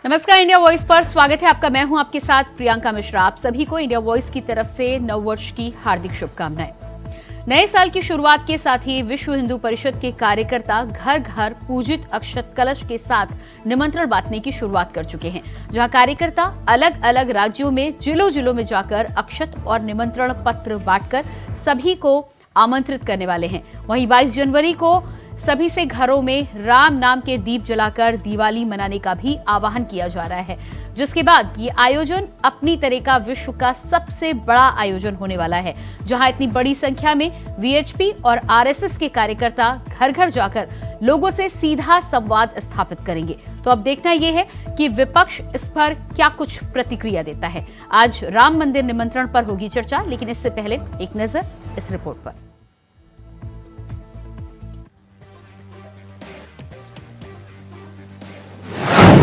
नमस्कार, India voice पर स्वागत है आपका। मैं हूं आपके साथ प्रियंका मिश्रा। आप सभी को इंडिया वॉइस की तरफ से नववर्ष की हार्दिक शुभकामनाएं। नए साल की शुरुआत के साथ ही विश्व हिंदू परिषद के कार्यकर्ता घर घर पूजित अक्षत कलश के साथ निमंत्रण बांटने की शुरुआत कर चुके हैं, जहां कार्यकर्ता अलग अलग राज्यों में जिलों जिलों में जाकर अक्षत और निमंत्रण पत्र बांटकर सभी को आमंत्रित करने वाले हैं। वहीं 22 जनवरी को सभी से घरों में राम नाम के दीप जलाकर दिवाली मनाने का भी आह्वान किया जा रहा है, जिसके बाद ये आयोजन अपनी तरह का विश्व का सबसे बड़ा आयोजन होने वाला है, जहां इतनी बड़ी संख्या में वीएचपी और आरएसएस के कार्यकर्ता घर घर जाकर लोगों से सीधा संवाद स्थापित करेंगे। तो अब देखना यह है कि विपक्ष इस पर क्या कुछ प्रतिक्रिया देता है। आज राम मंदिर निमंत्रण पर होगी चर्चा, लेकिन इससे पहले एक नजर इस रिपोर्ट पर।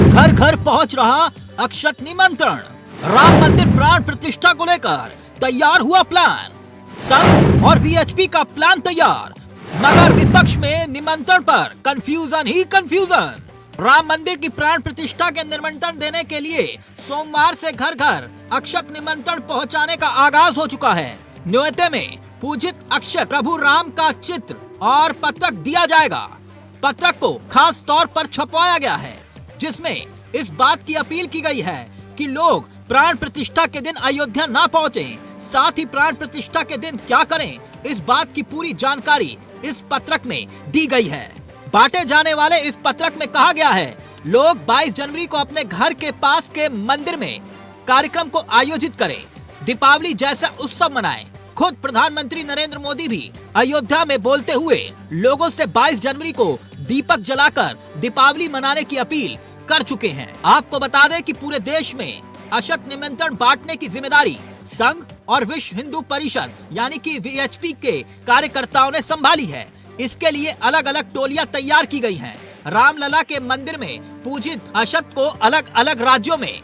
घर घर पहुंच रहा अक्षत निमंत्रण। राम मंदिर प्राण प्रतिष्ठा को लेकर तैयार हुआ प्लान। संघ और वीएचपी का प्लान तैयार, मगर विपक्ष में निमंत्रण पर कंफ्यूजन ही कंफ्यूजन। राम मंदिर की प्राण प्रतिष्ठा के निमंत्रण देने के लिए सोमवार से घर घर अक्षत निमंत्रण पहुंचाने का आगाज हो चुका है। न्योते में पूजित अक्षत प्रभु राम का चित्र और पत्रक दिया जाएगा। पत्रक को खास तौर पर छपवाया गया है, जिसमें इस बात की अपील की गई है कि लोग प्राण प्रतिष्ठा के दिन अयोध्या ना पहुंचें। साथ ही प्राण प्रतिष्ठा के दिन क्या करें, इस बात की पूरी जानकारी इस पत्रक में दी गई है। बांटे जाने वाले इस पत्रक में कहा गया है, लोग 22 जनवरी को अपने घर के पास के मंदिर में कार्यक्रम को आयोजित करें, दीपावली जैसा उत्सव मनाएं। खुद प्रधानमंत्री नरेंद्र मोदी भी अयोध्या में बोलते हुए लोगों से 22 जनवरी को दीपक जलाकर दीपावली मनाने की अपील कर चुके हैं। आपको बता दें कि पूरे देश में अक्षत निमंत्रण बांटने की जिम्मेदारी संघ और विश्व हिंदू परिषद यानी कि वीएचपी के कार्यकर्ताओं ने संभाली है। इसके लिए अलग अलग टोलियां तैयार की गई हैं। रामलला के मंदिर में पूजित अक्षत को अलग अलग राज्यों में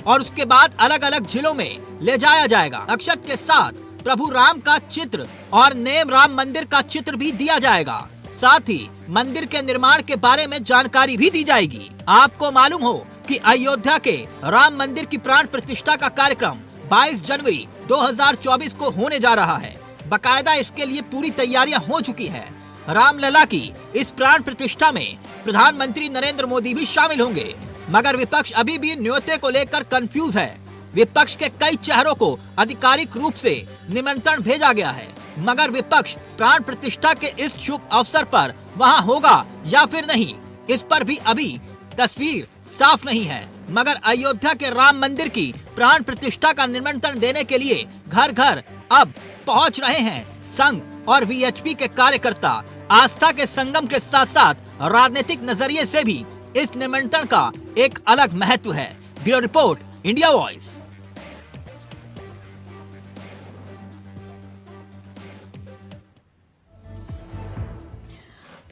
और उसके बाद अलग अलग जिलों में ले जाया जाएगा। अक्षत के साथ प्रभु राम का चित्र और नेम राम मंदिर का चित्र भी दिया जाएगा। साथ ही मंदिर के निर्माण के बारे में जानकारी भी दी जाएगी। आपको मालूम हो कि अयोध्या के राम मंदिर की प्राण प्रतिष्ठा का कार्यक्रम 22 जनवरी 2024 को होने जा रहा है। बकायदा इसके लिए पूरी तैयारियां हो चुकी है। रामलला की इस प्राण प्रतिष्ठा में प्रधानमंत्री नरेंद्र मोदी भी शामिल होंगे, मगर विपक्ष अभी भी न्योते को लेकर कंफ्यूज है। विपक्ष के कई चेहरों को आधिकारिक रूप से निमंत्रण भेजा गया है, मगर विपक्ष प्राण प्रतिष्ठा के इस शुभ अवसर पर वहां होगा या फिर नहीं, इस पर भी अभी तस्वीर साफ नहीं है। मगर अयोध्या के राम मंदिर की प्राण प्रतिष्ठा का निमंत्रण देने के लिए घर घर अब पहुंच रहे हैं संघ और वीएचपी के कार्यकर्ता। आस्था के संगम के साथ साथ राजनीतिक नजरिए से भी इस निमंत्रण का एक अलग महत्व है। Bureau report, India voice.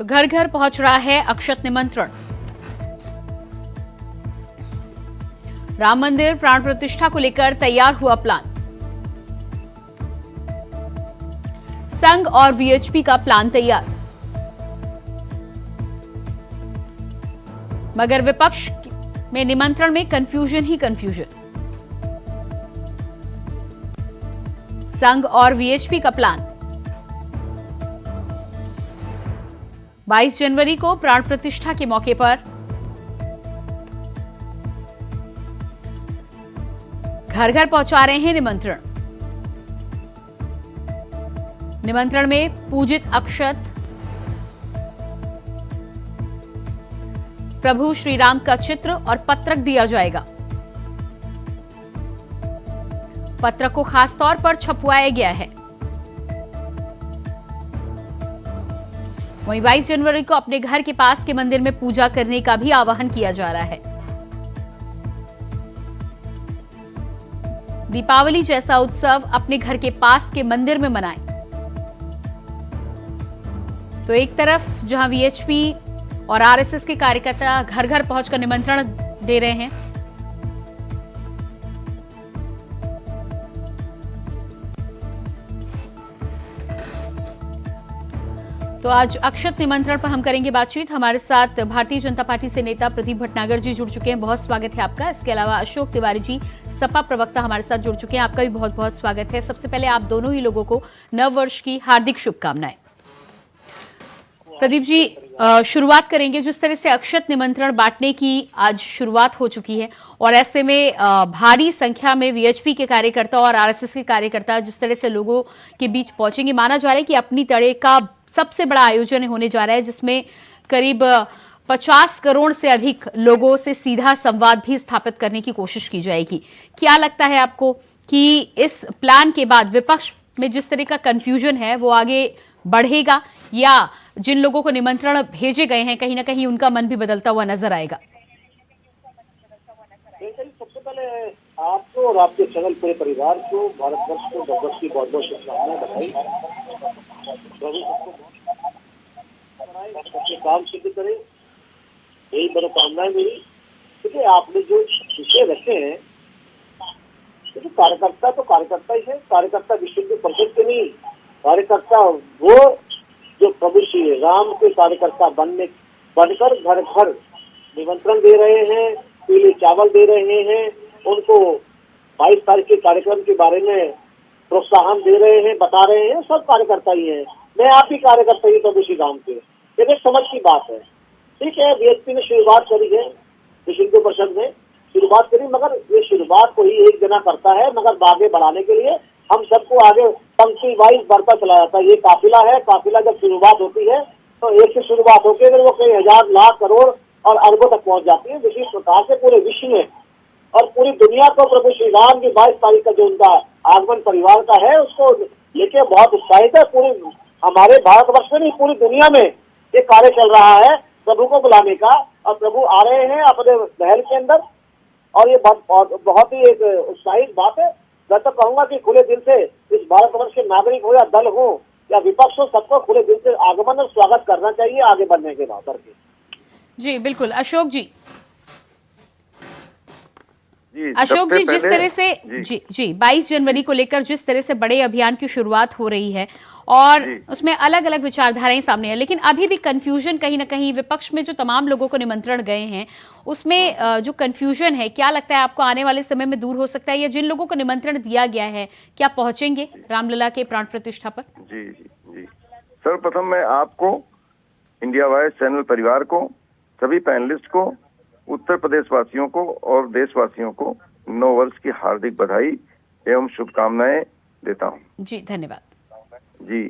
तो घर घर पहुंच रहा है अक्षत निमंत्रण। राम मंदिर प्राण प्रतिष्ठा को लेकर तैयार हुआ प्लान। संघ और वीएचपी का प्लान तैयार, मगर विपक्ष में निमंत्रण में कंफ्यूजन ही कंफ्यूजन। संघ और वीएचपी का प्लान 22 जनवरी को प्राण प्रतिष्ठा के मौके पर घर घर पहुंचा रहे हैं निमंत्रण। निमंत्रण में पूजित अक्षत, प्रभु श्री राम का चित्र और पत्रक दिया जाएगा। पत्रक को खास तौर पर छपवाया गया है। वहीं 22 जनवरी को अपने घर के पास के मंदिर में पूजा करने का भी आह्वान किया जा रहा है। दीपावली जैसा उत्सव अपने घर के पास के मंदिर में मनाएं। तो एक तरफ जहां वीएचपी और आरएसएस के कार्यकर्ता घर घर पहुंचकर निमंत्रण दे रहे हैं, तो आज अक्षत निमंत्रण पर हम करेंगे बातचीत। हमारे साथ भारतीय जनता पार्टी से नेता प्रदीप भटनागर जी जुड़ चुके हैं, बहुत स्वागत है आपका। इसके अलावा अशोक तिवारी जी सपा प्रवक्ता हमारे साथ जुड़ चुके हैं, आपका भी बहुत बहुत स्वागत है। सबसे पहले आप दोनों ही लोगों को नव वर्ष की हार्दिक शुभकामनाएं। प्रदीप जी, शुरुआत करेंगे। जिस तरह से अक्षत निमंत्रण बांटने की आज शुरुआत हो चुकी है और ऐसे में भारी संख्या में वीएचपी के कार्यकर्ता और आरएसएस के कार्यकर्ता जिस तरह से लोगों के बीच पहुंचेंगे, माना जा रहा है कि अपनी तरह का सबसे बड़ा आयोजन होने जा रहा है, जिसमें करीब 50 करोड़ से अधिक लोगों से सीधा संवाद भी स्थापित करने की कोशिश की जाएगी। क्या लगता है आपको कि इस प्लान के बाद विपक्ष में जिस तरह का कंफ्यूजन है वो आगे बढ़ेगा, या जिन लोगों को निमंत्रण भेजे गए हैं कहीं ना कहीं उनका मन भी बदलता हुआ नजर आएगा? सबसे पहले आपको और आपके चैनल पूरे परिवार को भारतवर्ष को नववर्ष की बहुत बहुत शुभकामनाएं, बधाई। प्रभु सबको काम सिद्ध करे, यही मनोकामनाएं मेरी। क्योंकि आपने जो विषय रखे हैं, तो कार्यकर्ता ही है। कार्यकर्ता विश्व हिंदू परिषद के नहीं, कार्यकर्ता वो जो प्रभु श्री राम के कार्यकर्ता बनकर घर घर निमंत्रण दे रहे हैं, पीले चावल दे रहे हैं, उनको 22 तारीख के कार्यक्रम के बारे में प्रोत्साहन दे रहे हैं, बता रहे हैं। सब कार्यकर्ता ही हैं। मैं आप ही कार्यकर्ता ही प्रभु श्री राम के। ये एक समझ की बात है। ठीक है, बीएचपी ने शुरुआत करी है, विश्व हिंदू परिषद ने शुरुआत करी, मगर ये शुरुआत को ही एक जना करता है, मगर आगे बढ़ाने के लिए हम सबको आगे पंक्ति वाइज बढ़ता चला जाता है। ये काफिला है। काफिला जब शुरुआत होती है तो एक से शुरुआत होकर अगर वो कई हजार लाख करोड़ और अरबों तक पहुंच जाती है। इसी प्रकार से पूरे विश्व में और पूरी दुनिया को प्रभु श्री राम की 22 तारीख का जो उनका आगमन परिवार का है, उसको लेके बहुत उत्साहित है। पूरे हमारे भारतवर्ष में नहीं, पूरी दुनिया में ये कार्य चल रहा है प्रभु को बुलाने का, और प्रभु आ रहे हैं अपने महल के अंदर। और ये बहुत ही एक उत्साहित बात है। मैं तो कहूंगा कि खुले दिल से इस भारतवर्ष के नागरिक हो या दल हो या विपक्ष हो, सबको खुले दिल से आगमन और स्वागत करना चाहिए आगे बढ़ने के बाद करके। जी बिल्कुल। अशोक जी, अशोक जी, जिस तरह से जी 22 जनवरी को लेकर जिस तरह से बड़े अभियान की शुरुआत हो रही है और उसमें अलग अलग विचारधाराएं सामने है, लेकिन अभी भी कंफ्यूजन कहीं ना कहीं विपक्ष में जो तमाम लोगों को निमंत्रण गए हैं उसमें जो कंफ्यूजन है, क्या लगता है आपको आने वाले समय में दूर हो सकता है, या जिन लोगों को निमंत्रण दिया गया है क्या पहुंचेंगे रामलला के प्राण प्रतिष्ठा पर? जी जी जी सर्वप्रथम मैं आपको, इंडिया वॉइस चैनल परिवार को, सभी पैनलिस्ट को, उत्तर प्रदेश वासियों को और देशवासियों को नव वर्ष की हार्दिक बधाई एवं शुभकामनाएं देता हूं। जी धन्यवाद। जी,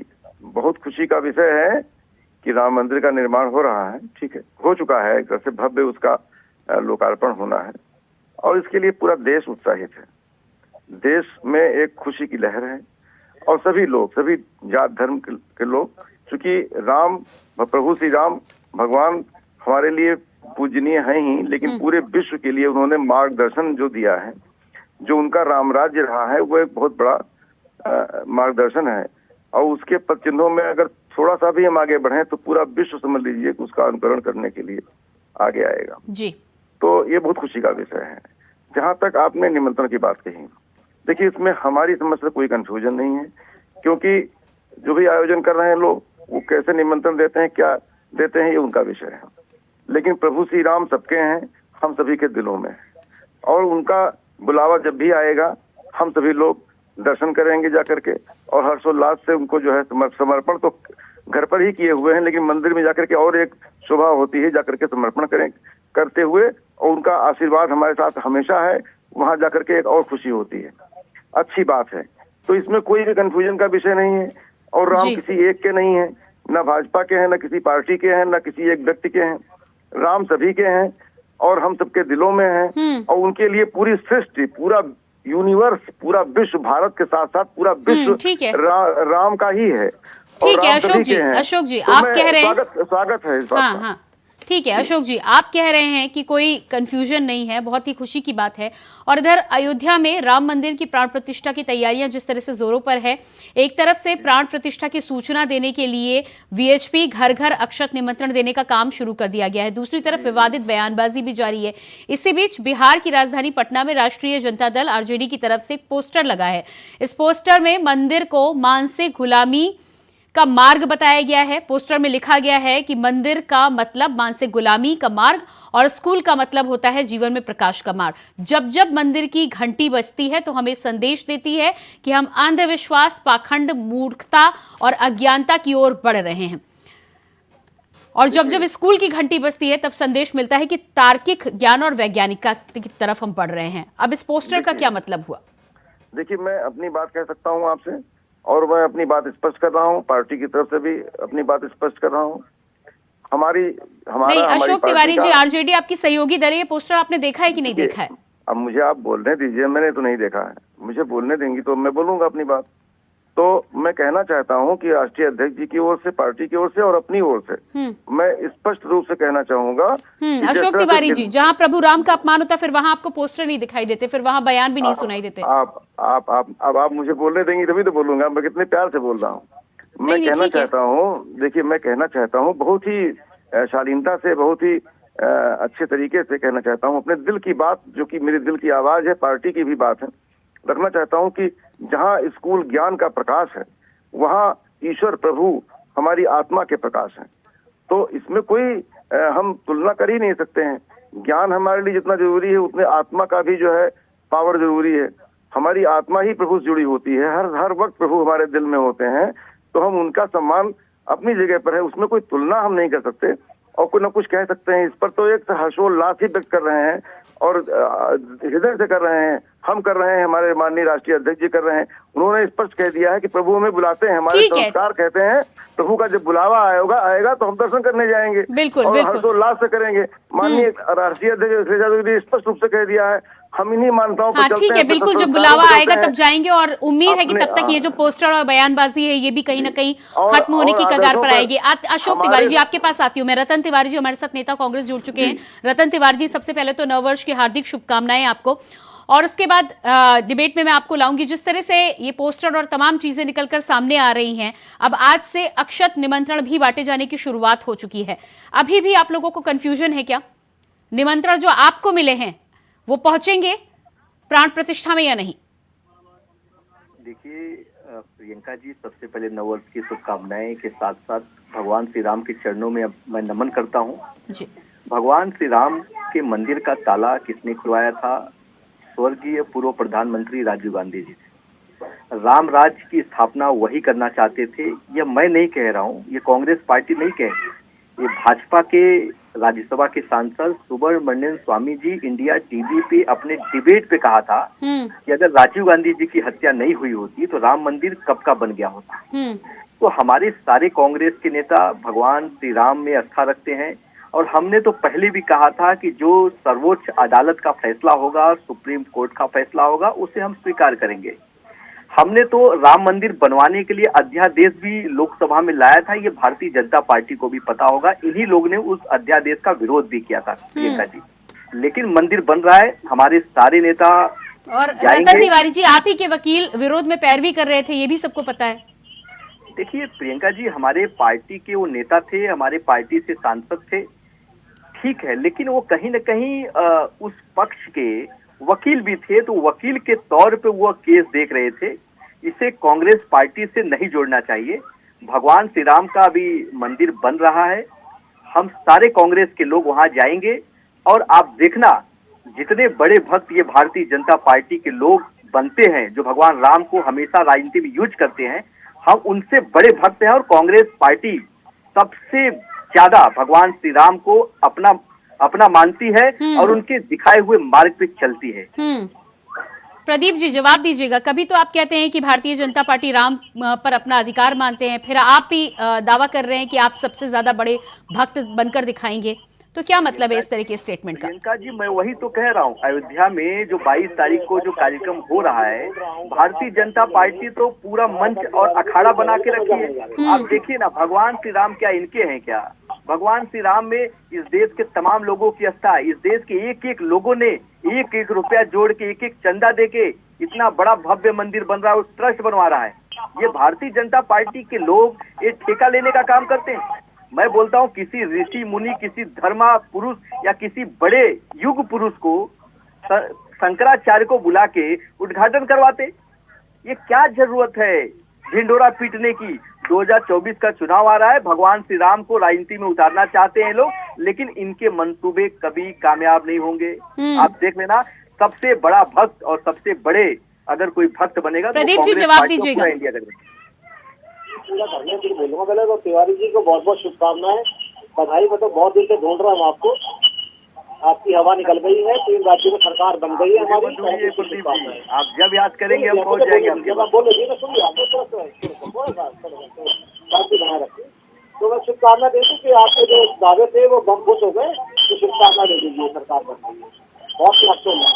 बहुत खुशी का विषय है कि राम मंदिर का निर्माण हो रहा है। ठीक है, हो चुका है, एक तरह से भव्य उसका लोकार्पण होना है और इसके लिए पूरा देश उत्साहित है। देश में एक खुशी की लहर है और सभी लोग, सभी जात धर्म के लोग, चूंकि राम, प्रभु श्री राम भगवान हमारे लिए पूजनीय है ही, लेकिन पूरे विश्व के लिए उन्होंने मार्गदर्शन जो दिया है, जो उनका राम राज्य रहा है, वो एक बहुत बड़ा मार्गदर्शन है। और उसके पद चिन्हों में अगर थोड़ा सा भी हम आगे बढ़े तो पूरा विश्व समझ लीजिए कि उसका अनुकरण करने के लिए आगे आएगा। जी, तो ये बहुत खुशी का विषय है। जहां तक आपने निमंत्रण की बात कही, देखिए इसमें हमारी समझ से कोई कंफ्यूजन नहीं है, क्योंकि जो भी आयोजन कर रहे हैं लोग, वो कैसे निमंत्रण देते हैं, क्या देते हैं, ये उनका विषय है। लेकिन प्रभु श्री राम सबके हैं, हम सभी के दिलों में है, और उनका बुलावा जब भी आएगा हम सभी लोग दर्शन करेंगे जाकर के, और हर्षोल्लास से उनको जो है समर्पण तो घर पर ही किए हुए हैं, लेकिन मंदिर में जाकर के और एक शोभा होती है, जाकर के समर्पण करते हुए, और उनका आशीर्वाद हमारे साथ हमेशा है, वहां जाकर के एक और खुशी होती है। अच्छी बात है। तो इसमें कोई भी कंफ्यूजन का विषय नहीं है, और राम किसी एक के नहीं है, न भाजपा के हैं, न किसी पार्टी के हैं, न किसी एक व्यक्ति के हैं। राम सभी के हैं और हम सबके दिलों में हैं, और उनके लिए पूरी सृष्टि, पूरा यूनिवर्स, पूरा विश्व, भारत के साथ साथ पूरा विश्व राम का ही है। ठीक है अशोक जी, अशोक जी आप कह रहे हैं, स्वागत है इस बात का। हाँ, ठीक है अशोक जी, आप कह रहे हैं कि कोई कंफ्यूजन नहीं है, बहुत ही खुशी की बात है। और इधर अयोध्या में राम मंदिर की प्राण प्रतिष्ठा की तैयारियां जिस तरह से जोरों पर है, एक तरफ से प्राण प्रतिष्ठा की सूचना देने के लिए वीएचपी घर घर अक्षत निमंत्रण देने का काम शुरू कर दिया गया है, दूसरी तरफ विवादित बयानबाजी भी जारी है। इसी बीच बिहार की राजधानी पटना में राष्ट्रीय जनता दल आरजेडी की तरफ से एक पोस्टर लगा है। इस पोस्टर में मंदिर को मानसिक गुलामी का मार्ग बताया गया है। पोस्टर में लिखा गया है कि मंदिर का मतलब मानसिक गुलामी का मार्ग और स्कूल का मतलब होता है जीवन में प्रकाश का मार्ग। जब जब मंदिर की घंटी बजती है तो हमें संदेश देती है कि हम अंधविश्वास, पाखंड, मूर्खता और अज्ञानता की ओर बढ़ रहे हैं। और जब जब स्कूल की घंटी बजती है तब संदेश मिलता है कि तार्किक ज्ञान और वैज्ञानिकता की तरफ हम बढ़ रहे हैं। अब इस पोस्टर का क्या मतलब हुआ? देखिए, मैं अपनी बात कह सकता हूं आपसे, और मैं अपनी बात स्पष्ट कर रहा हूं, पार्टी की तरफ से भी अपनी बात स्पष्ट कर रहा हूं। नहीं, अशोक तिवारी जी, आरजेडी आपकी सहयोगी दल है, ये पोस्टर आपने देखा है कि नहीं देखा है? अब मुझे आप बोलने दीजिए, मैंने तो नहीं देखा है, मुझे बोलने देंगी तो मैं बोलूंगा अपनी बात। तो मैं कहना चाहता हूं कि राष्ट्रीय अध्यक्ष जी की ओर से, पार्टी की ओर से और अपनी ओर से मैं स्पष्ट रूप से कहना चाहूंगा। अशोक तिवारी जी, जहां प्रभु राम का अपमान होता है फिर वहां आपको पोस्टर नहीं दिखाई देते, फिर वहां बयान भी नहीं सुनाई देते। आप मुझे बोलने देंगे तभी तो बोलूंगा। मैं कितने प्यार से बोल रहा हूँ। मैं कहना चाहता हूँ, देखिए मैं कहना चाहता हूँ बहुत ही शालीनता से, बहुत ही अच्छे तरीके से कहना चाहता हूँ अपने दिल की बात, जो कि मेरे दिल की आवाज है, पार्टी की भी बात है। रखना चाहता हूँ कि जहाँ स्कूल ज्ञान का प्रकाश है वहाँ ईश्वर प्रभु हमारी आत्मा के प्रकाश है। तो इसमें कोई हम तुलना कर ही नहीं सकते हैं। ज्ञान हमारे लिए जितना जरूरी है उतने आत्मा का भी जो है पावर जरूरी है। हमारी आत्मा ही प्रभु से जुड़ी होती है, हर वक्त प्रभु हमारे दिल में होते हैं, तो हम उनका सम्मान अपनी जगह पर है, उसमें कोई तुलना हम नहीं कर सकते और कोई ना कुछ कह सकते हैं। इस पर तो एक हर्षोल्लास ही व्यक्त कर रहे हैं और हृदय से कर रहे हैं, हम कर रहे हैं, हमारे माननीय राष्ट्रीय अध्यक्ष जी कर रहे हैं। उन्होंने स्पष्ट कह दिया है कि प्रभु हमें बुलाते हैं, हमारे संस्कार कहते हैं प्रभु का जब बुलावा आएगा तो हम दर्शन करने जाएंगे, बिल्कुल, और बिल्कुल हर्षोल्लास से करेंगे। माननीय राष्ट्रीय अध्यक्ष ने स्पष्ट रूप से कह दिया है, हम इन्हीं मान्यताओं पर चलते हैं। ठीक है, बिल्कुल, जब बुलावा आएगा तब जाएंगे और उम्मीद है कि तब तक ये जो पोस्टर और बयानबाजी है ये भी कहीं ना कहीं खत्म होने की कगार पर आएगी। अशोक तिवारी जी, आपके पास आती हूँ मैं। रतन तिवारी जी हमारे साथ नेता कांग्रेस जुड़ चुके हैं। रतन तिवारी जी, सबसे पहले तो नववर्ष की हार्दिक शुभकामनाएं आपको, और उसके बाद डिबेट में मैं आपको लाऊंगी। जिस तरह से ये पोस्टर और तमाम चीजें निकलकर सामने आ रही हैं, अब आज से अक्षत निमंत्रण भी बांटे जाने की शुरुआत हो चुकी है। अभी भी आप लोगों को कंफ्यूजन है क्या? निमंत्रण जो आपको मिले हैं वो पहुंचेंगे प्राण प्रतिष्ठा में या नहीं? देखिए प्रियंका जी, सबसे पहले नववर्ष की शुभकामनाएं के साथ साथ भगवान श्री राम के चरणों में मैं नमन करता हूं जी। भगवान श्री राम के मंदिर का ताला किसने खुलवाया था? स्वर्गीय पूर्व प्रधानमंत्री राजीव गांधी जी। राम राज्य की स्थापना वही करना चाहते थे। यह मैं नहीं कह रहा हूँ, ये कांग्रेस पार्टी नहीं कह रही, ये भाजपा के राज्यसभा के सांसद सुब्रमण्यम स्वामी जी इंडिया टीवी पे अपने डिबेट पे कहा था कि अगर राजीव गांधी जी की हत्या नहीं हुई होती तो राम मंदिर कब का बन गया होता। तो हमारे सारे कांग्रेस के नेता भगवान श्री राम में आस्था रखते हैं, और हमने तो पहले भी कहा था कि जो सर्वोच्च अदालत का फैसला होगा, सुप्रीम कोर्ट का फैसला होगा, उसे हम स्वीकार करेंगे। हमने तो राम मंदिर बनवाने के लिए अध्यादेश भी लोकसभा में लाया था, ये भारतीय जनता पार्टी को भी पता होगा। इन्हीं लोग ने उस अध्यादेश का विरोध भी किया था प्रियंका जी। लेकिन मंदिर बन रहा है, हमारे सारे नेता और रतन तिवारी जी, आप ही के वकील विरोध में पैरवी कर रहे थे, ये भी सबको पता है। देखिए प्रियंका जी, हमारे पार्टी के वो नेता थे, हमारे पार्टी से सांसद थे, ठीक है, लेकिन वो कहीं न कहीं उस पक्ष के वकील भी थे, तो वकील के तौर पे वो केस देख रहे थे। इसे कांग्रेस पार्टी से नहीं जोड़ना चाहिए। भगवान श्री राम का अभी मंदिर बन रहा है, हम सारे कांग्रेस के लोग वहां जाएंगे, और आप देखना जितने बड़े भक्त ये भारतीय जनता पार्टी के लोग बनते हैं, जो भगवान राम को हमेशा राजनीति में यूज करते हैं, हम उनसे बड़े भक्त हैं। और कांग्रेस पार्टी सबसे ज्यादा भगवान श्री राम को अपना मानती है और उनके दिखाए हुए मार्ग पे चलती है। प्रदीप जी, जवाब दीजिएगा। कभी तो आप कहते हैं कि भारतीय जनता पार्टी राम पर अपना अधिकार मानते हैं, फिर आप भी दावा कर रहे हैं कि आप सबसे ज्यादा बड़े भक्त बनकर दिखाएंगे, तो क्या मतलब है इस तरह के स्टेटमेंट का? प्रियंका जी, मैं वही तो कह रहा हूँ। अयोध्या में जो 22 तारीख को जो कार्यक्रम हो रहा है, भारतीय जनता पार्टी तो पूरा मंच और अखाड़ा बना के रखी है। आप देखिए ना, भगवान श्री राम क्या इनके हैं क्या? भगवान श्री राम में इस देश के तमाम लोगों की आस्था, इस देश के एक एक लोगों ने एक एक रुपया जोड़ के, एक एक चंदा दे के इतना बड़ा भव्य मंदिर बन रहा है, ट्रस्ट बनवा रहा है। ये भारतीय जनता पार्टी के लोग ये ठेका लेने का काम करते हैं। मैं बोलता हूँ किसी ऋषि मुनि, किसी धर्मा पुरुष या किसी बड़े युग पुरुष को, शंकराचार्य को बुला के उद्घाटन करवाते। ये क्या जरूरत है ढिंडोरा पीटने की? 2024 का चुनाव आ रहा है, भगवान श्री राम को राजनीति में उतारना चाहते हैं लोग, लेकिन इनके मंसूबे कभी कामयाब नहीं होंगे। आप देख लेना, सबसे बड़ा भक्त और सबसे बड़े अगर कोई भक्त बनेगा तो प्रदीप जी कांग्रेस जवाब पार्टी को दीजिएगा। पूरा इंडिया कर देगा। पूरा करने के लिए बोलूंगा पहले तो तिवारी जी को बहुत बहुत शुभकामनाएं, बधाई। मैं तो बहुत दिन से ढूंढ रहा हूँ आपको, आपकी हवा निकल गई है, 3 राज्यों में सरकार बन गई है हमारी। आप जब याद करेंगे हम पहुंच जाएंगे आपके पास। बोलिए ना, सुनिए आप बनाए रखिए। तो मैं शुभकामना देती कि आपके जो दावे थे वो बम फुट हो गए, तो शुभकामना दे दीजिए, सरकार बन गई है। बहुत सी हफ्तों में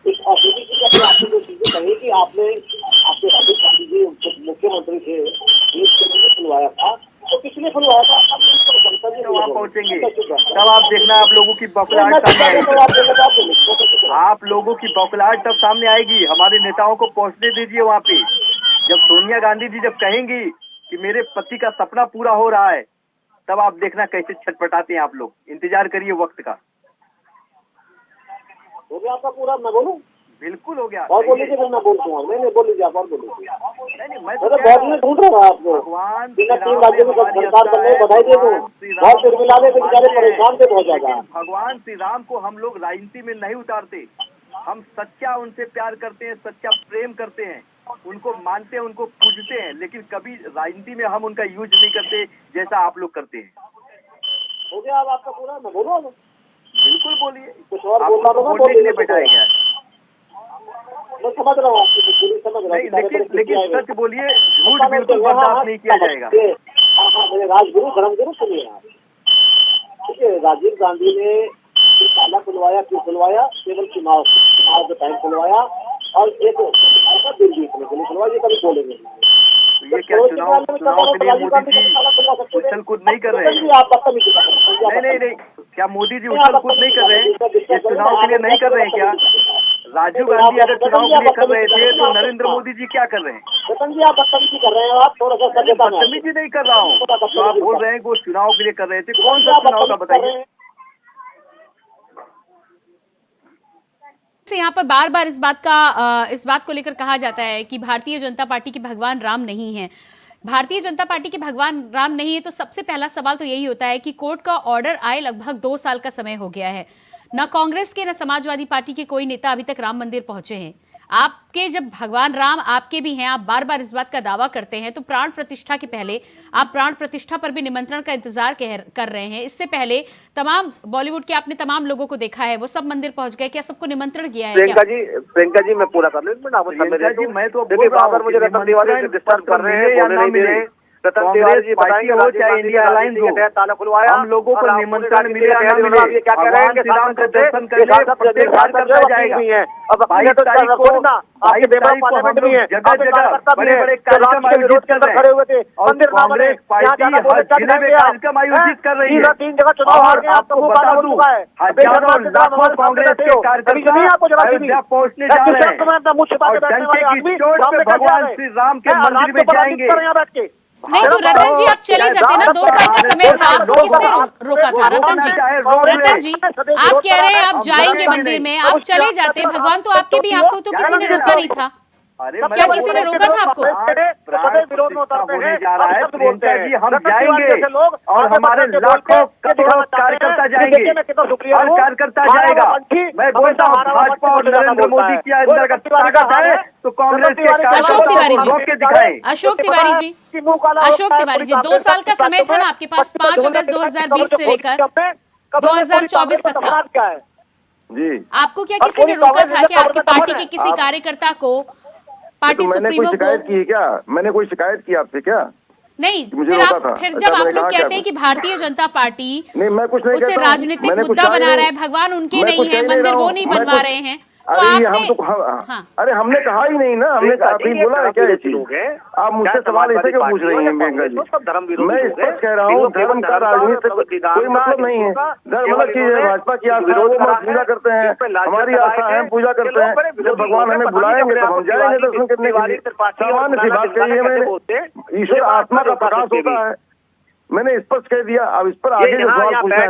इस ऑफिस की आपने जो चीजें कही कि आपने आपके राजीव जी मुख्यमंत्री थे, खुलवाया था, तो किसने खुलवाया था? वहाँ पहुंचेंगे तब आप देखना, आप लोगों की बौखलाहट सामने आएगी। आप लोगों की बौखलाहट तब सामने आएगी। हमारे नेताओं को पहुंचने दीजिए वहाँ पे। जब सोनिया गांधी जी जब कहेंगी कि मेरे पति का सपना पूरा हो रहा है, तब आप देखना कैसे छटपटाते हैं आप लोग। इंतजार करिए वक्त का। हो गया आपका पूरा? मैं बोलूं? बिल्कुल हो गया। और बोल लीजिए, फिर मैं बोलता हूँ। नहीं बोल लीजिए आप, और बोल लीजिए। मैं तो बहुत दिन ढूंढ रहा हूँ आपको, भगवान बिना 3 राज्यों में सरकार बनने बधाई दे दूँ। बहुत तिरमिला में बेचारे परेशान थे बहुत ज्यादा। भगवान श्री राम को हम लोग राजनीति में नहीं उतारते। हम सच्चा उनसे प्यार करते हैं, सच्चा प्रेम करते हैं, उनको मानते हैं, उनको पूजते हैं, लेकिन कभी राजनीति में हम उनका यूज नहीं करते जैसा आप लोग करते हैं। हो गया अब आपका पूरा? मैं बोलूँ अब? बिल्कुल बोलिए। कुछ और बोलना तो बोलने के लिए बैठाया गया है। मैं समझ रहा हूँ आपकी पूरी समझ रहा हूँ, लेकिन सच बोलिए, झूठ बिल्कुल बर्दाश्त नहीं किया जाएगा। हाँ, मेरे राजगुरु धर्मगुरु सुनिए आप। ठीक है, राजीव गांधी ने ताला खुलवाया, क्यों खुलवाया? केवल चुनाव के टाइम खुलवाया, और एक बिल जीतने के लिए खुलवाया। ये कभी बोलेंगे ये क्या चुनाव के लिए मोदी जी उछल कूद नहीं कर रहे हैं? नहीं, क्या मोदी जी उछल कूद नहीं कर रहे हैं? ये चुनाव के लिए नहीं कर रहे हैं क्या? राजीव गांधी अगर चुनाव के लिए कर रहे थे तो नरेंद्र मोदी जी क्या कर रहे हैं? रतन जी आप बदतमीजी कर रहे हैं, आप थोड़ा सा बदतमीजी नहीं कर रहा हूँ। तो आप बोल रहे हैं कि वो चुनाव के लिए कर रहे थे, कौन सा चुनाव का बताइए? यहाँ पर बार बार इस बात को लेकर कहा जाता है कि भारतीय जनता पार्टी के भगवान राम नहीं है। भारतीय जनता पार्टी के भगवान राम नहीं है तो सबसे पहला सवाल तो यही होता है कि कोर्ट का ऑर्डर आए लगभग 2 साल का समय हो गया है। न कांग्रेस के न समाजवादी पार्टी के कोई नेता अभी तक राम मंदिर पहुंचे हैं। आपके जब भगवान राम आपके भी हैं, आप बार बार इस बात का दावा करते हैं, तो प्राण प्रतिष्ठा के पहले आप प्राण प्रतिष्ठा पर भी निमंत्रण का इंतजार कर रहे हैं। इससे पहले तमाम बॉलीवुड के आपने तमाम लोगों को देखा है, वो सब मंदिर पहुंच गए, क्या सबको निमंत्रण किया है? प्रियंका जी मैं पूरा कर लूँ। मैं तो मुझे रतन तिवारी डिस्टर्ब कर रहे हैं, बोलने नहीं दे रहे। रतन तिवारी जी बताएंगे हो चाहे इंडिया अलायंस हो, ताला खुलवाया, हम लोगों को निमंत्रण मिले या ना मिले, क्या कह रहे हैं कि राम का दर्शन करने प्रत्येक कार्यकर्ता जाएगा। अब 22 तारीख को पार्लियामेंट में है, जगह जगह बड़े बड़े कार्यक्रम आयोजित कर रहे हैं और कांग्रेस पार्टी हर जिले में कार्यक्रम आयोजित कर रही है। 3 जगह चुनाव हार गया, आपको बता दूं, हजारों लाखों कांग्रेस के कार्यकर्ता अयोध्या पहुंचने जा रहे हैं और डंडे की चोट पे भगवान श्री राम के मंदिर में जाएंगे। नहीं तो रतन जी आप चले जाते ना, 2 साल का समय था, आपको किसने रोका था? रतन जी आप कह रहे हैं आप जाएंगे मंदिर में, आप चले जाते, भगवान तो आपके भी, आपको तो किसी ने रोका नहीं था। क्या किसी ने रोका था आपको? होने जा रहा है प्रियंका जी, हम जाएंगे और हमारे लाखों करोड़ों कार्यकर्ता जाएंगे, हर कार्यकर्ता जाएगा। मैं बोलता हूँ भाजपा और नरेंद्र मोदी की अंतर्गत ताकत है तो कांग्रेस के अशोक तिवारी जी, दिखाएं। अशोक तिवारी जी 2 साल का समय था ना आपके पास, 5 अगस्त 2020 से लेकर 2024 तक का। जी आपको क्या किसी ने रोका था कि आपकी पार्टी के किसी कार्यकर्ता को, पार्टी सुप्रीमो को? शिकायत की क्या? मैंने कोई शिकायत की आपसे क्या? नहीं, फिर जब आप लोग कहते हैं कि भारतीय जनता पार्टी मैं कुछ नहीं उसे राजनीतिक मुद्दा बना रहा है, भगवान उनके नहीं है, मंदिर वो नहीं बनवा रहे हैं, तो आपने अरे हमने कहा ही नहीं ना, हमने अभी बोला है क्या ये चीज? आप मुझसे सवाल ऐसे क्यों पूछ रही हैं प्रियंका जी? मैं स्पष्ट कह रहा हूँ, धर्म का राजनीति से कोई मतलब नहीं है। धर्म अलग चीज है, भाजपा की आस्था है, वो पूजा करते हैं, हमारी आस्था है, पूजा करते हैं। जब भगवान हमें बुलाएंगे तब हम जाएंगे दर्शन करने के लिए। सामान्य सी बात कही है मैंने, ईश्वर आत्मा का प्रकाश होता है। मैंने स्पष्ट कह दिया। अब इस पर आगे जो सवाल पूछना है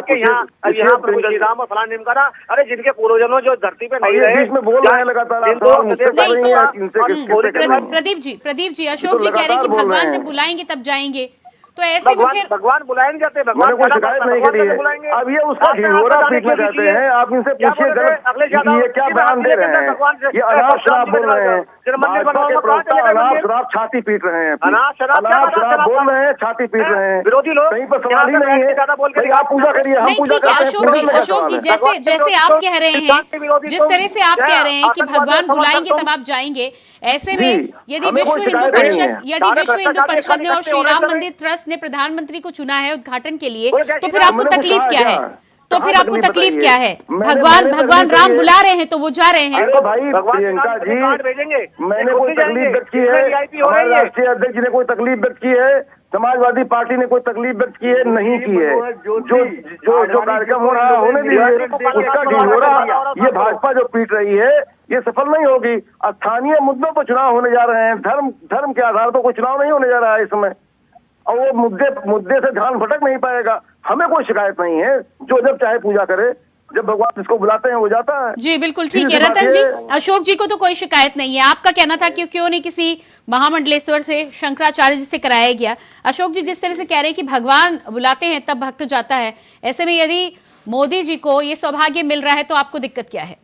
यहाँ प्रभु श्री राम और फलां निम करा, अरे जिनके पूर्वजनों जो धरती पे नहीं रहे, बीच में बोल रहे हैं लगातार, प्रदीप जी अशोक जी कह रहे हैं कि भगवान जब बुलाएंगे तब जाएंगे, तो ऐसे में फिर भगवान बुलाए नहीं जाते, भगवान कोई शिकायत नहीं करी है। अब ये उसका ढिंढोरा पीटना चाहते हैं, आप इनसे पूछिए ये क्या बयान दे रहे हैं, ये अनाप शराब बोल रहे हैं, भाजपा के प्रवक्ता अनाप शराब छाती पीट रहे हैं, अनाप शराब बोल रहे हैं, छाती पीट रहे हैं, विरोधी लोग कहीं पर सवाल ही नहीं है। आप पूजा करिए, हम पूजा करते हैं। अशोक जी जैसे आप कह रहे हैं, जिस तरह से आप कह रहे हैं कि भगवान बुलाएंगे तब आप जाएंगे, ऐसे में यदि विश्व हिंदू परिषद ने और श्री राम मंदिर ट्रस्ट ने प्रधानमंत्री को चुना है उद्घाटन के लिए, तो फिर आपको तकलीफ क्या है? तो फिर आपको तकलीफ क्या है? भगवान राम बुला रहे हैं तो वो जा रहे हैं। भाई प्रियंका जी, मैंने कोई तकलीफ व्यक्त की है, हमारे राष्ट्रीय अध्यक्ष ने कोई तकलीफ व्यक्त की है, समाजवादी पार्टी ने कोई तकलीफ व्यक्त की है? नहीं की है। जो कार्यक्रम हो रहा है होने दीजिए, उसका ढिंढोरा ये भाजपा जो पीट रही है ये सफल नहीं होगी। स्थानीय मुद्दों पर चुनाव होने जा रहे हैं, धर्म के आधार पर कोई चुनाव नहीं होने जा रहा है इस समय, और वो मुद्दे से ध्यान भटक नहीं पाएगा। हमें कोई शिकायत नहीं है, जो जब चाहे पूजा करे, जब भगवान जिसको बुलाते हैं वो जाता है। जी बिल्कुल ठीक है रतन जी, अशोक जी को तो कोई शिकायत नहीं है। आपका कहना था कि क्यों नहीं किसी महामंडलेश्वर से शंकराचार्य जी से कराया गया। अशोक जी जिस तरह से कह रहे हैं कि भगवान बुलाते हैं तब भक्त जाता है, ऐसे में यदि मोदी जी को ये सौभाग्य मिल रहा है तो आपको दिक्कत क्या है?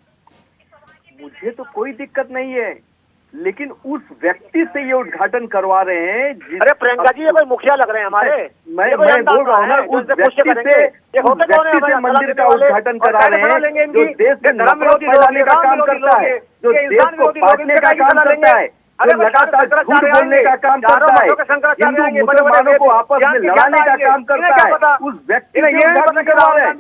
मुझे तो कोई दिक्कत नहीं है, लेकिन उस व्यक्ति से ये उद्घाटन करवा रहे हैं। अरे प्रियंका जी, ये कोई मुखिया लग रहे हैं हमारे। मैं बोल रहा हूँ ना, उस व्यक्ति से मंदिर का उद्घाटन करा रहे हैं जो देश में नफरत फैलाने का काम करता है, जो देश को बांटने का काम करता है, जो लगातार झूठ बोलने का काम करता है, हिंदू मुसलमानों को आपस में लड़ाने का काम करता है, उस व्यक्ति ने ये उद्घाटन करवा रहे हैं।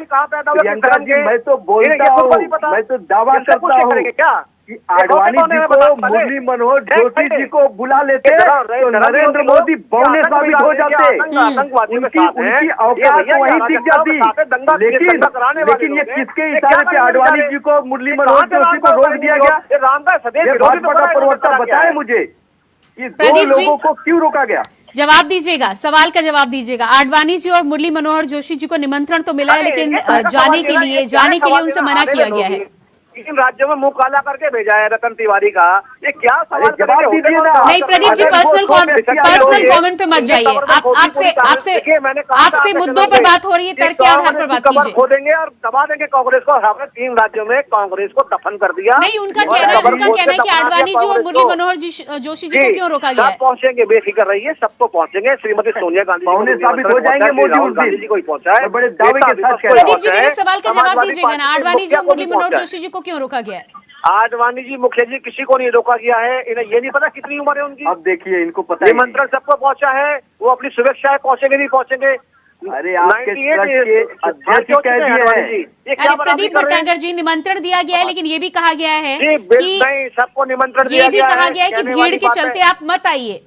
प्रियंका जी, मैं तो बोलता हूँ, मैं तो दावा करता हूँ कि आडवाणी जी को, मुरली मनोहर जोशी जी को बुला लेते तो नरेंद्र मोदी बौने साबित हो जाते, उनकी औकात वहीं दिख जाती। लेकिन ये किसके इशारे पे आडवाणी जी को, मुरली मनोहर जोशी को रोक दिया गया? ये भाजपा का प्रवक्ता बताए मुझे कि दो लोगों को क्यों रोका गया? जवाब दीजिएगा, सवाल का जवाब दीजिएगा। आडवाणी जी और मुरली मनोहर जोशी जी को निमंत्रण तो मिला है, लेकिन जाने के लिए उनसे मना किया गया है। इन राज्यों में मुंह काला करके भेजा है रतन तिवारी का, ये क्या सवाल? जवाब दीजिए ना। नहीं प्रदीप जी, पर्सनल कमेंट पे मत जाइए। आपसे मुद्दों पे बात हो रही है, तर्क के आधार पर बात कीजिए। खो देंगे और दबा देंगे कांग्रेस को। हमने 3 राज्यों में कांग्रेस को दफन कर दिया। नहीं, उनका कहना है कि आडवाणी जी और मुरली मनोहर जोशी जी को क्यों रोका गया? सब पहुंचेंगे, बेफिक्र रहिए, सबको पहुंचेंगे। श्रीमती सोनिया गांधी साबित हो जाएंगे, मोदी उस दिन जी को पहुंचा है, बड़े दावे के साथ। प्रदीप जी मेरे सवाल का जवाब दीजिएगा ना, आडवाणी जी और मुरली मनोहर जोशी जी को क्यों रोका गया है? आडवाणी जी, मुखिया जी, किसी को नहीं रोका गया है। इन्हें ये नहीं पता कितनी उम्र है उनकी। अब देखिए, इनको पता है, निमंत्रण सबको पहुंचा है, वो अपनी सुरक्षा है, पहुंचेंगे नहीं पहुंचेंगे। अरे आपके अध्यक्ष कह दिए हैं। प्रदीप भट्टागर जी, निमंत्रण दिया गया है, लेकिन ये भी कहा गया है कि नहीं, सबको निमंत्रण दिया गया है। ये भी कहा गया है कि भीड़ के चलते आप मत आइए।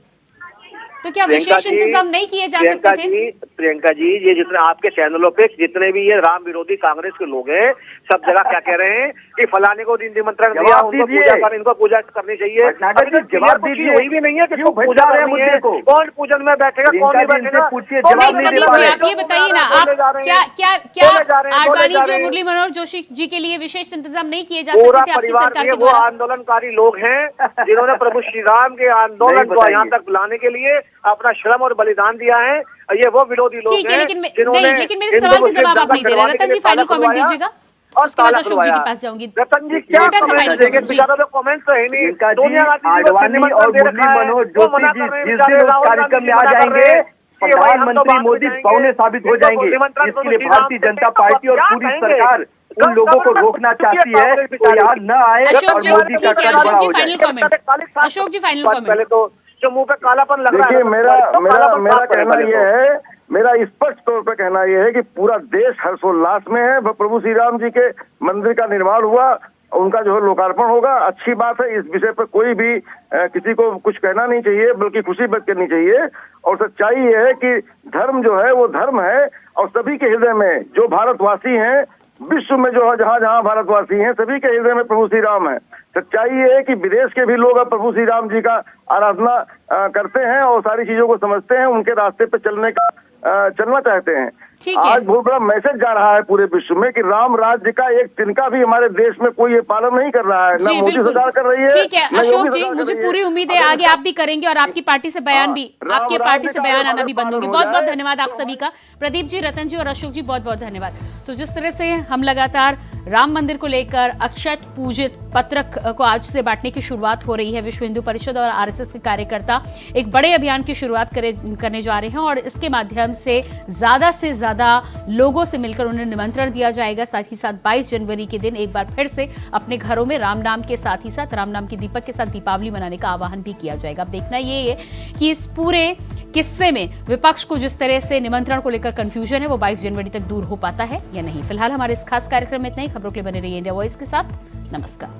तो क्या विशेष इंतजाम नहीं किए जा सकते थे? प्रियंका जी, ये जितने आपके चैनलों पे जितने भी ये राम विरोधी कांग्रेस के लोग हैं, सब जगह क्या कह रहे हैं कि फलाने को निमंत्रण दिया, इनको पूजा करनी चाहिए। जवाब दीजिए। वही भी नहीं है कि पूजा रहे हैं मुद्दे को, कौन पूजन में बैठेगा, कौन नहीं बैठेगा। पूछिए, जवाब नहीं दे पा रहे। आप ये बताइए ना, आप क्या आडवाणी जी, मुरली मनोहर जोशी जी के लिए विशेष इंतजाम नहीं किए जा सकते थे आपकी सरकार के द्वारा? वो आंदोलनकारी लोग हैं जिन्होंने प्रभु श्री राम के आंदोलन को यहाँ तक बुलाने के लिए अपना श्रम और बलिदान दिया है। ये वो विरोधी लोग हैं, लेकिन मेरे सवाल का जवाब आप नहीं दे रहे। रतन जी फाइनल कमेंट दीजिएगा और उसके बाद अशोक जी के पास जाऊंगी। रतन जी क्या कमेंट देंगे? कमेंट तो है नहीं। आडवाणी और मुरली मनोहर जोशी जी जिस दिन उस कार्यक्रम में आ जाएंगे, प्रधानमंत्री मोदी पौने साबित हो जाएंगे। इसके लिए भारतीय जनता पार्टी और पूरी सरकार उन लोगों को रोकना चाहती है, तो यहाँ न आए और मोदी का कद बड़ा हो जाए। अशोक जी फाइनल कमेंट। पहले तो जो मुंह पे कालापन लग रहा है। देखिए, मेरा कहना यह है, मेरा स्पष्ट तौर पे कहना यह है कि पूरा देश हर्षोल्लास में है। प्रभु श्री राम जी के मंदिर का निर्माण हुआ, उनका जो है लोकार्पण होगा, अच्छी बात है। इस विषय पर कोई भी किसी को कुछ कहना नहीं चाहिए, बल्कि खुशी व्यक्त करनी चाहिए। और सच्चाई ये है कि धर्म जो है वो धर्म है, और सभी के हृदय में जो भारतवासी हैं, विश्व में जो है जहाँ भारतवासी हैं, सभी के हृदय में प्रभु श्री राम है। सच्चाई ये है कि विदेश के भी लोग अब प्रभु श्री राम जी का आराधना करते हैं और सारी चीजों को समझते हैं। उनके रास्ते पे चलने का चलना चाहते हैं। ठीक है। आज बहुत बड़ा मैसेज जा रहा है पूरे विश्व में कि राम राज्य का एक तिनका भी हमारे देश में कोई ये पालन नहीं कर रहा है, ना जी मोदी बिल्कुल सरकार कर रही है। ठीक है ना अशोक योगी जी, सरकार कर मुझे रही है। पूरी उम्मीद है अगर आगे आप भी करेंगे और आपकी पार्टी से बयान भी, राम आपके राज्य पार्टी से का बयान अगर आना भी बंद पालन होगी। हो बहुत बहुत जाए धन्यवाद आप सभी का, प्रदीप जी, रतन जी और अशोक जी, बहुत बहुत धन्यवाद। तो जिस तरह से हम लगातार राम मंदिर को लेकर अक्षत पूजित पत्रक को आज से बांटने की शुरुआत हो रही है, विश्व हिंदू परिषद और आरएसएस के कार्यकर्ता एक बड़े अभियान की शुरुआत करने जा रहे हैं और इसके माध्यम से ज्यादा लोगों से मिलकर उन्हें निमंत्रण दिया जाएगा। साथ ही साथ 22 जनवरी के दिन एक बार फिर से अपने घरों में राम नाम के साथ ही साथ राम नाम के दीपक के साथ दीपावली मनाने का आह्वान भी किया जाएगा। अब देखना ये है कि इस पूरे किस्से में विपक्ष को जिस तरह से निमंत्रण को लेकर कंफ्यूजन है वो 22 जनवरी तक दूर हो पाता है या नहीं। फिलहाल हमारे इस खास कार्यक्रम में इतना ही। खबरों के लिए बने रहिए इंडिया वॉइस के साथ। नमस्कार।